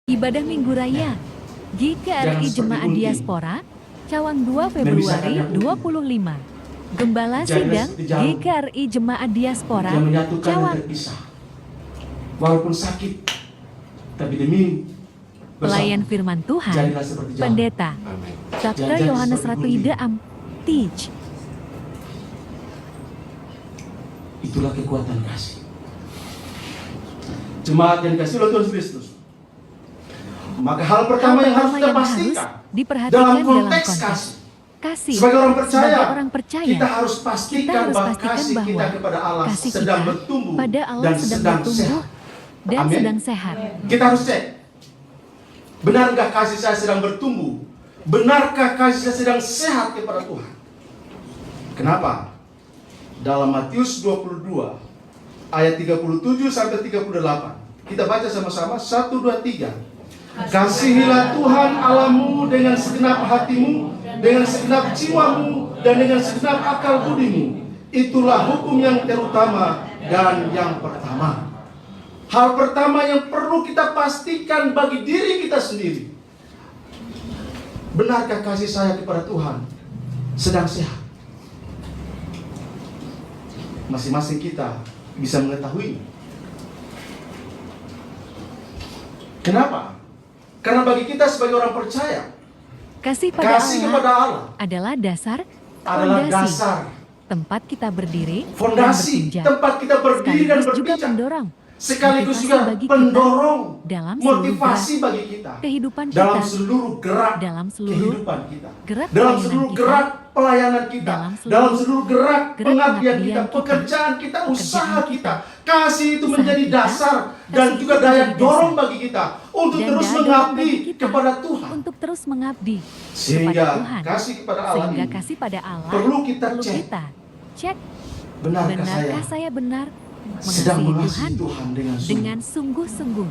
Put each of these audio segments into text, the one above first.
Ibadah Minggu Raya GKRI Jemaat Diaspora Cawang 2 Februari 25. Gembala Sidang GKRI Jemaat Diaspora Cawang. Walaupun sakit, tapi demi Pelayan Firman Tuhan Pendeta Dr. Yohanes Ratu Idaam Teach. Itulah kekuatan kasih. Jemaat yang kasih oleh Tuhan Kristus. Maka hal pertama yang harus kita pastikan dalam konteks kasih. Sebagai orang percaya, kita harus pastikan bahwa kasih kita kepada Allah sedang bertumbuh dan sedang sehat. Kita harus cek, benarkah kasih saya sedang bertumbuh? Benarkah kasih saya sedang sehat kepada Tuhan? Kenapa? Dalam Matius 22 ayat 37 sampai 38. Kita baca sama-sama 1, 2, 3. Kasihilah Tuhan Allahmu dengan segenap hatimu, dengan segenap jiwamu, dan dengan segenap akal budimu. Itulah hukum yang terutama dan yang pertama. Hal pertama yang perlu kita pastikan bagi diri kita sendiri. Benarkah kasih saya kepada Tuhan sedang sehat? Masing-masing kita bisa mengetahui. Kenapa? Karena bagi kita sebagai orang percaya, kasih kepada Allah adalah dasar, tempat kita berdiri, fondasi, tempat kita berdiri dan berpijak, sekaligus juga pendorong, motivasi bagi kita kehidupan kita, dalam seluruh gerak kehidupan kita, dalam seluruh gerak pelayanan kita, dalam seluruh gerak pengabdian kita, pekerjaan kita, usaha kita. Kasih itu menjadi dasar dan juga daya dorong bagi kita untuk terus mengabdi kepada Tuhan. Untuk terus mengabdi sehingga kepada Tuhan. Kasih kepada Allah ini perlu kita cek. Benarkah saya benar sedang mengasihi Tuhan dengan sungguh-sungguh?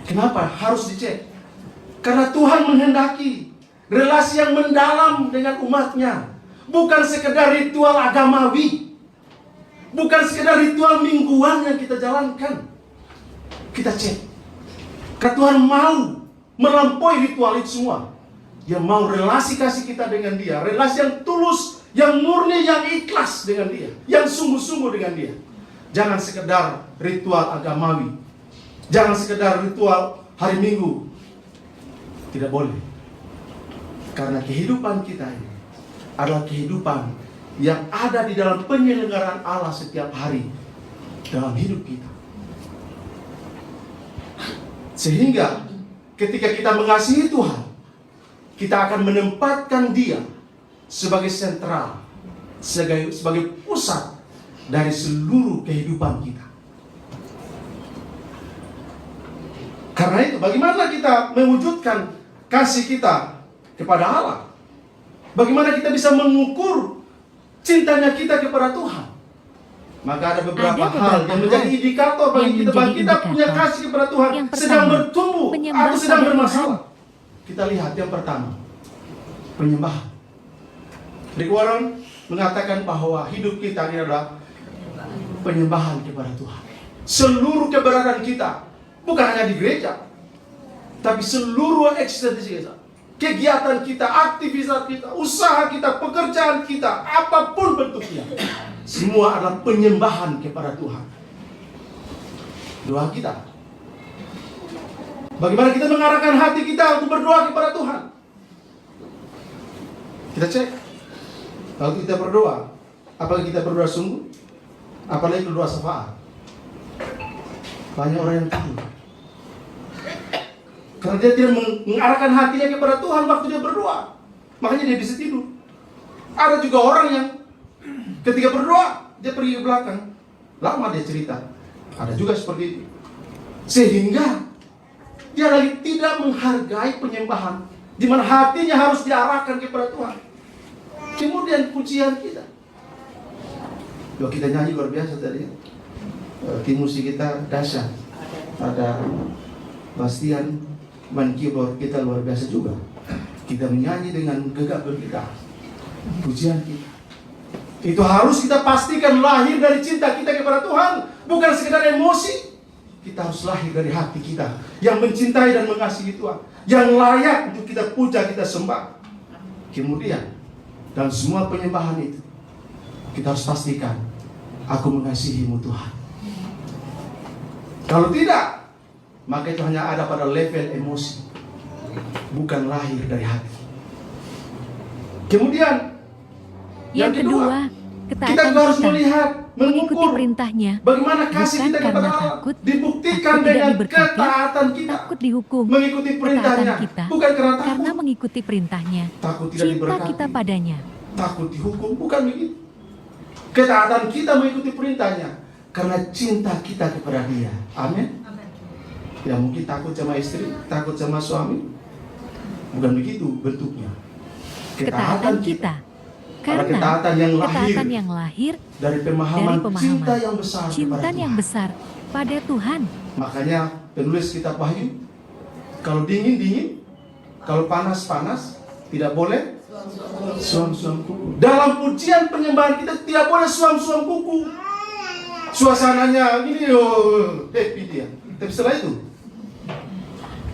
Kenapa harus dicek? Karena Tuhan menghendaki relasi yang mendalam dengan umatnya. Bukan sekedar ritual agamawi, bukan sekedar ritual mingguan yang kita jalankan. Kita cek. Karena Tuhan mau melampaui ritual itu semua. Dia mau relasi kasih kita dengan Dia, relasi yang tulus, yang murni, yang ikhlas dengan Dia, yang sungguh-sungguh dengan Dia. Jangan sekedar ritual agamawi, jangan sekedar ritual hari Minggu. Tidak boleh. Karena kehidupan kita ini adalah kehidupan yang ada di dalam penyelenggaraan Allah setiap hari dalam hidup kita. Sehingga ketika kita mengasihi Tuhan, kita akan menempatkan Dia sebagai sentral, sebagai pusat dari seluruh kehidupan kita. Karena itu, bagaimana kita mewujudkan kasih kita kepada Allah? Bagaimana kita bisa mengukur cintanya kita kepada Tuhan? Maka ada beberapa hal yang menjadi indikator bagi kita, bahwa kita punya kasih kepada Tuhan sedang bertumbuh atau sedang bermasalah. Kita lihat yang pertama, penyembahan. Rick Warren mengatakan bahwa hidup kita ini adalah penyembahan kepada Tuhan. Seluruh keberadaan kita, bukan hanya di gereja, tapi seluruh eksistensi kita, kegiatan kita, aktivitas kita, usaha kita, pekerjaan kita, apapun bentuknya, semua adalah penyembahan kepada Tuhan. Doa kita, bagaimana kita mengarahkan hati kita untuk berdoa kepada Tuhan. Kita cek. Kalau kita berdoa, apakah kita berdoa sungguh? Apalagi berdoa syafaat. Banyak orang yang tidur karena dia tidak mengarahkan hatinya kepada Tuhan waktu dia berdoa. Makanya dia bisa tidur. Ada juga orang yang ketika berdoa, dia pergi ke belakang, lama dia cerita. Ada juga seperti itu. Sehingga dia lagi tidak menghargai penyembahan, di mana hatinya harus diarahkan kepada Tuhan. Kemudian pujian kita, kita nyanyi luar biasa tadi. Tim musik kita dahsyat. Ada Bastian main keyboard kita luar biasa juga. Kita menyanyi dengan gegap gempita. Pujian kita itu harus kita pastikan lahir dari cinta kita kepada Tuhan, bukan sekedar emosi. kita harus lahir dari hati kita yang mencintai dan mengasihi Tuhan, yang layak untuk kita puja, kita sembah. Kemudian dalam semua penyembahan itu kita harus pastikan, aku mengasihimu Tuhan. Kalau tidak, maka itu hanya ada pada level emosi, bukan lahir dari hati. Kemudian yang kedua, kita juga harus melihat, mengikuti mengukur perintahnya, bagaimana kasih bukan kita kepada karena Allah takut, dibuktikan takut tidak dengan diberkati, ketaatan kita. takut dihukum, Mengikuti perintahnya, ketaatan kita, bukan karena takut. karena mengikuti perintahnya, Takut tidak cinta diberkati, kita padanya, takut dihukum, bukan begitu. Ketaatan kita mengikuti perintahnya karena cinta kita kepada Dia. Amin. Ya mungkin takut sama istri, takut sama suami, bukan begitu bentuknya. ketaatan kita. Ada ketaatan yang lahir dari pemahaman cinta yang besar cinta yang besar pada Tuhan. Makanya penulis kitab Wahyu, kalau dingin, kalau panas, tidak boleh suam-suam kuku. Dalam pujian penyembahan kita tidak boleh suam-suam kuku. Suasananya gini, happy dia. Tapi setelah itu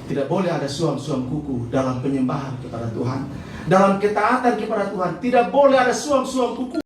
tidak boleh ada suam-suam kuku dalam penyembahan kepada Tuhan. Dalam ketaatan kepada Tuhan tidak boleh ada suam-suam kuku.